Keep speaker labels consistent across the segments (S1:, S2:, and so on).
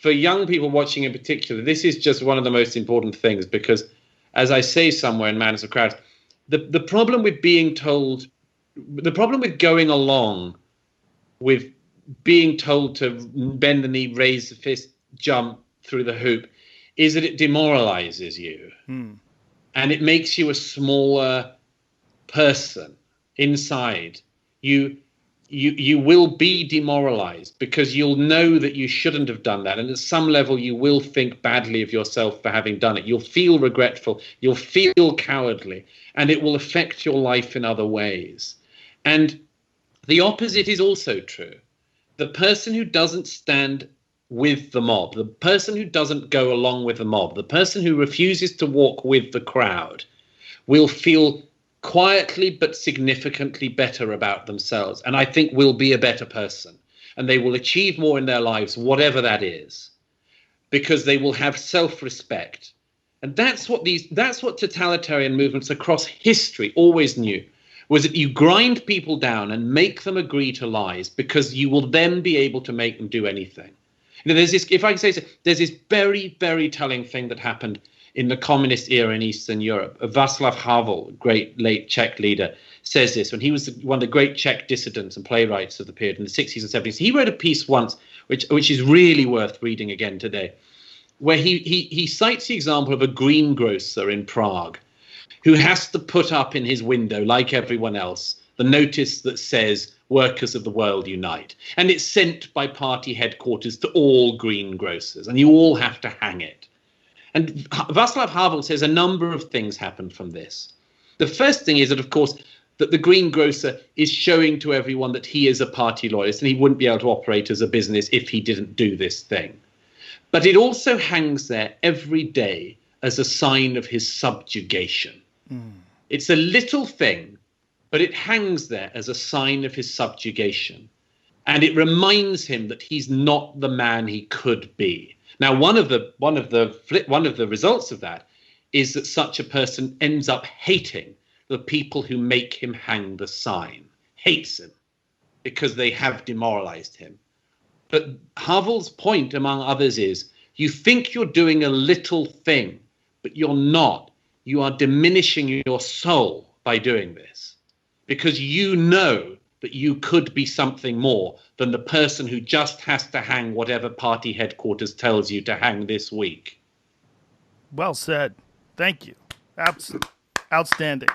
S1: for young people watching in particular, this is just one of the most important things, because, as I say somewhere in Madness of Crowds, the problem with being told, the problem with going along with being told to bend the knee, raise the fist, jump through the hoop, is that it demoralizes you. And it makes you a smaller person inside. You will be demoralized because you'll know that you shouldn't have done that. And at some level, you will think badly of yourself for having done it. You'll feel regretful. You'll feel cowardly. And it will affect your life in other ways. And the opposite is also true. The person who doesn't stand with the mob, the person who doesn't go along with the mob, the person who refuses to walk with the crowd will feel quietly but significantly better about themselves, and I think will be a better person, and they will achieve more in their lives, whatever that is, because they will have self-respect. And that's what totalitarian movements across history always knew, was that you grind people down and make them agree to lies, because you will then be able to make them do anything. You know, there's this, if I can say so, there's this very, very telling thing that happened in the communist era in Eastern Europe. Václav Havel, great late Czech leader, says this when he was one of the great Czech dissidents and playwrights of the period in the 60s and 70s. He wrote a piece once, which is really worth reading again today, where he cites the example of a greengrocer in Prague who has to put up in his window, like everyone else, the notice that says, "Workers of the world unite." And it's sent by party headquarters to all greengrocers, and you all have to hang it. And Václav Havel says a number of things happen from this. The first thing is that, of course, that the greengrocer is showing to everyone that he is a party loyalist and he wouldn't be able to operate as a business if he didn't do this thing. But it also hangs there every day as a sign of his subjugation. It's a little thing, but it hangs there as a sign of his subjugation. And it reminds him that he's not the man he could be. Now, one of the results of that is that such a person ends up hating the people who make him hang the sign, hates him because they have demoralized him. But Havel's point, among others, is you think you're doing a little thing, but you're not. You are diminishing your soul by doing this, because you know that you could be something more than the person who just has to hang whatever party headquarters tells you to hang this week.
S2: Well said. Thank you. Outstanding.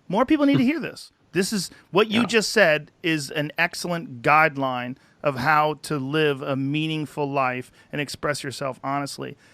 S2: More people need to hear this. This is what you just said is an excellent guideline of how to live a meaningful life and express yourself honestly.